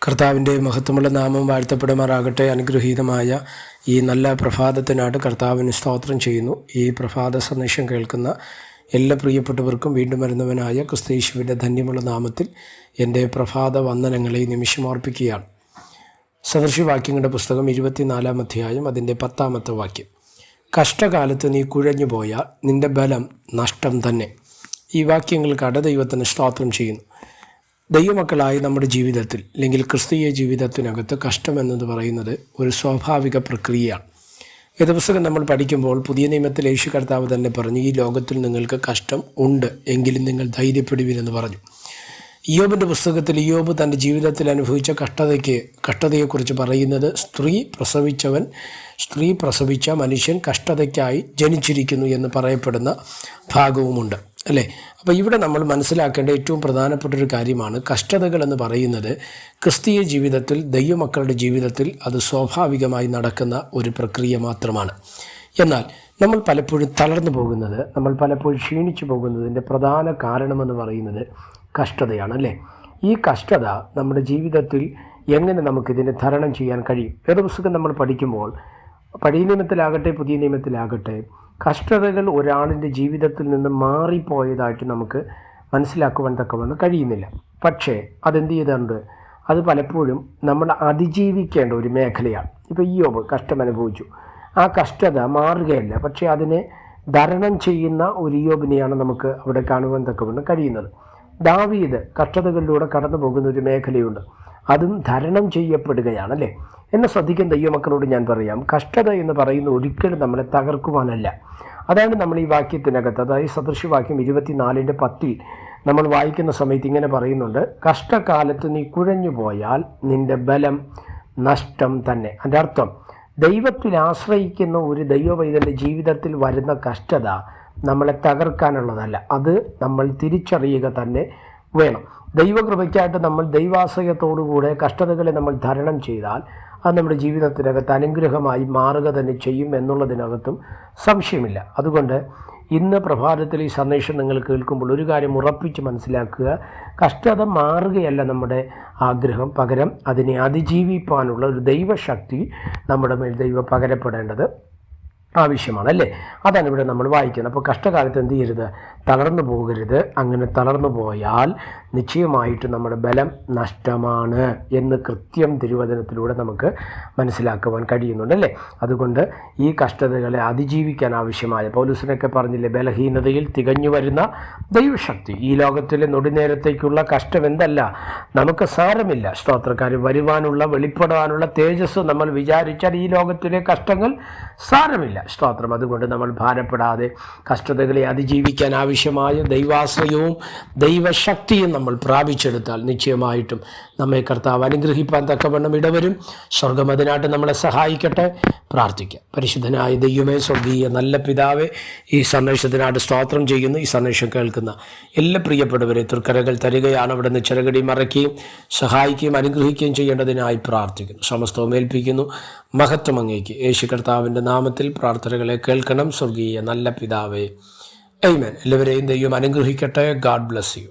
കർത്താവിൻ്റെ മഹത്വമുള്ള നാമം വാഴ്ത്തപ്പെടുമാറാകട്ടെ. അനുഗ്രഹീതമായ ഈ നല്ല പ്രഭാതത്തിനായിട്ട് കർത്താവിന് സ്തോത്രം ചെയ്യുന്നു. ഈ പ്രഭാത സന്ദേശം കേൾക്കുന്ന എല്ലാ പ്രിയപ്പെട്ടവർക്കും വീണ്ടും വരുന്നവനായ ക്രിസ്തയേശുവിൻ്റെ ധന്യമുള്ള നാമത്തിൽ എൻ്റെ പ്രഭാത വന്ദനങ്ങളെ നിമിഷമർപ്പിക്കുകയാണ്. സദൃശവാക്യങ്ങളുടെ പുസ്തകം 24-ാം അധ്യായം അതിൻ്റെ 10-ാമത്തെ വാക്യം. കഷ്ടകാലത്ത് നീ കുഴഞ്ഞു പോയാൽ നിൻ്റെ ബലം നഷ്ടം തന്നെ. ഈ വാക്യങ്ങൾക്കാണ് ദൈവത്തിന് സ്തോത്രം ചെയ്യുന്നു. ദൈവമക്കളായി നമ്മുടെ ജീവിതത്തിൽ അല്ലെങ്കിൽ ക്രിസ്തീയ ജീവിതത്തിനകത്ത് കഷ്ടമെന്നത് പറയുന്നത് ഒരു സ്വാഭാവിക പ്രക്രിയയാണ്. വേദപുസ്തകം നമ്മൾ പഠിക്കുമ്പോൾ പുതിയ നിയമത്തിൽ യേശു കർത്താവ് തന്നെ പറഞ്ഞു, ഈ ലോകത്തിൽ നിങ്ങൾക്ക് കഷ്ടം ഉണ്ട്, എങ്കിലും നിങ്ങൾ ധൈര്യപ്പെടുവിനെന്ന് പറഞ്ഞു. ഇയ്യോബിൻ്റെ പുസ്തകത്തിൽ ഇയ്യോബ് തൻ്റെ ജീവിതത്തിൽ അനുഭവിച്ച കഷ്ടതയെക്കുറിച്ച് പറയുന്നത് സ്ത്രീ പ്രസവിച്ച മനുഷ്യൻ കഷ്ടതയ്ക്കായി ജനിച്ചിരിക്കുന്നു എന്ന് പറയപ്പെടുന്ന ഭാഗവുമുണ്ട്, അല്ലേ? അപ്പോൾ ഇവിടെ നമ്മൾ മനസ്സിലാക്കേണ്ട ഏറ്റവും പ്രധാനപ്പെട്ടൊരു കാര്യമാണ്, കഷ്ടതകൾ എന്ന് പറയുന്നത് ക്രിസ്തീയ ജീവിതത്തിൽ, ദൈവമക്കളുടെ ജീവിതത്തിൽ അത് സ്വാഭാവികമായി നടക്കുന്ന ഒരു പ്രക്രിയ മാത്രമാണ്. എന്നാൽ നമ്മൾ പലപ്പോഴും തളർന്നു പോകുന്നത്, നമ്മൾ പലപ്പോഴും ക്ഷീണിച്ചു പോകുന്നതിൻ്റെ പ്രധാന കാരണമെന്ന് പറയുന്നത് കഷ്ടതയാണ്, അല്ലേ? ഈ കഷ്ടത നമ്മുടെ ജീവിതത്തിൽ എങ്ങനെ നമുക്കിതിനെ തരണം ചെയ്യാൻ കഴിയും? വേദപുസ്തകം നമ്മൾ പഠിക്കുമ്പോൾ പഴയ നിയമത്തിലാകട്ടെ പുതിയ നിയമത്തിലാകട്ടെ കഷ്ടതകൾ ഒരാളിൻ്റെ ജീവിതത്തിൽ നിന്ന് മാറിപ്പോയതായിട്ട് നമുക്ക് മനസ്സിലാക്കുവാൻ തക്കവണ്ണം കഴിയുന്നില്ല. പക്ഷേ അതെന്ത് ചെയ്തിട്ടുണ്ട്? അത് പലപ്പോഴും നമ്മൾ അതിജീവിക്കേണ്ട ഒരു മേഖലയാണ്. ഇപ്പോൾ ഇയ്യോബ് കഷ്ടം അനുഭവിച്ചു, ആ കഷ്ടത മാറുകയല്ല, പക്ഷേ അതിനെ തരണം ചെയ്യുന്ന ഒരു ഇയ്യോബിനെയാണ് നമുക്ക് അവിടെ കാണുവാൻ തക്കവണ്ണം കഴിയുന്നത്. ദാവീദ് കഷ്ടതകളിലൂടെ കടന്നു പോകുന്ന ഒരു മേഖലയുണ്ട്, അതും തരണം ചെയ്യപ്പെടുകയാണ്, അല്ലേ? എന്നെ ശ്രദ്ധിക്കുന്ന ദൈവമക്കളോട് ഞാൻ പറയാം, കഷ്ടത എന്ന് പറയുന്നത് ഒരിക്കലും നമ്മളെ തകർക്കുവാനല്ല. അതാണ് നമ്മൾ ഈ വാക്യത്തിനകത്ത്, അതായത് സദൃശവാക്യം 24-ന്റെ 10 നമ്മൾ വായിക്കുന്ന സമയത്ത് ഇങ്ങനെ പറയുന്നുണ്ട്, കഷ്ടകാലത്ത് നീ കുഴഞ്ഞു പോയാൽ നിൻ്റെ ബലം നഷ്ടം തന്നെ. അതിൻ്റെ അർത്ഥം, ദൈവത്തിൽ ആശ്രയിക്കുന്ന ഒരു ദൈവവൈതൻ്റെ ജീവിതത്തിൽ വരുന്ന കഷ്ടത നമ്മളെ തകർക്കാനുള്ളതല്ല, അത് നമ്മൾ തിരിച്ചറിയുക തന്നെ വേണം. ദൈവകൃപയ്ക്കായിട്ട് നമ്മൾ ദൈവാശ്രയത്തോടുകൂടെ കഷ്ടതകളെ നമ്മൾ തരണം ചെയ്താൽ അത് നമ്മുടെ ജീവിതത്തിനകത്ത് അനുഗ്രഹമായി മാറുക തന്നെ ചെയ്യും എന്നുള്ളതിനകത്തും സംശയമില്ല. അതുകൊണ്ട് ഇന്ന് പ്രഭാതത്തിൽ ഈ സന്ദേശം നിങ്ങൾ കേൾക്കുമ്പോൾ ഒരു കാര്യം ഉറപ്പിച്ച് മനസ്സിലാക്കുക, കഷ്ടത മാറുകയല്ല നമ്മുടെ ആഗ്രഹം, പകരം അതിനെ അതിജീവിപ്പാനുള്ള ഒരു ദൈവശക്തി നമ്മുടെ മേൽ ദൈവം പകരപ്പെടേണ്ടത് ആവശ്യമാണ്, അല്ലേ? അതാണ് ഇവിടെ നമ്മൾ വായിക്കുന്നത്. അപ്പോൾ കഷ്ടകാലത്ത് എന്ത് ചെയ്യരുത്? തളർന്നു പോകരുത്. അങ്ങനെ തളർന്നു പോയാൽ നിശ്ചയമായിട്ട് നമ്മുടെ ബലം നഷ്ടമാണ് എന്ന് കൃത്യം തിരുവചനത്തിലൂടെ നമുക്ക് മനസ്സിലാക്കുവാൻ കഴിയുന്നുണ്ട്, അല്ലേ? അതുകൊണ്ട് ഈ കഷ്ടതകളെ അതിജീവിക്കാൻ ആവശ്യമായ, പൗലോസിനൊക്കെ പറഞ്ഞില്ലേ, ബലഹീനതയിൽ തികഞ്ഞു വരുന്ന ദൈവശക്തി. ഈ ലോകത്തിലെ നൊടിനേരത്തേക്കുള്ള കഷ്ടം എന്തല്ല, നമുക്ക് സാരമില്ല. സ്തോത്രക്കാർ വരുവാനുള്ള, വെളിപ്പെടാനുള്ള തേജസ് നമ്മൾ വിചാരിച്ചാൽ ഈ ലോകത്തിലെ കഷ്ടങ്ങൾ സാരമില്ല. സ്തോത്രം. അതുകൊണ്ട് നമ്മൾ ഭാരപ്പെടാതെ കഷ്ടതകളെ അതിജീവിക്കാൻ ആവശ്യമായ ദൈവാശ്രയവും ദൈവശക്തിയും നമ്മൾ പ്രാപിച്ചെടുത്താൽ നിശ്ചയമായിട്ടും നമ്മെ കർത്താവ് അനുഗ്രഹിപ്പാൻ തക്കവണ്ണം ഇടവരും. സ്വർഗം അതിനായിട്ട് നമ്മളെ സഹായിക്കട്ടെ. പ്രാർത്ഥിക്കാം. പരിശുദ്ധനായ ദൈവമേ, സ്വർഗീയ നല്ല പിതാവേ, ഈ സന്ദേശത്തിനായിട്ട് സ്തോത്രം ചെയ്യുന്നു. ഈ സന്ദേശം കേൾക്കുന്ന എല്ലാ പ്രിയപ്പെട്ടവരെ തൃക്കരകൾ തരികയാണ്. അവിടെ നിന്ന് ചിറകടി മറയ്ക്കുകയും സഹായിക്കുകയും അനുഗ്രഹിക്കുകയും ചെയ്യേണ്ടതിനായി പ്രാർത്ഥിക്കുന്നു. സമസ്തവും ഏൽപ്പിക്കുന്നു. മഹത്വം അങ്ങേക്ക്. യേശു കർത്താവിൻ്റെ നാമത്തിൽ പ്രാർത്ഥനകളെ കേൾക്കണം. സ്വർഗീയ നല്ല പിതാവേ, ആമേൻ. എല്ലാവരെയും ദൈവം അനുഗ്രഹിക്കട്ടെ. God bless you.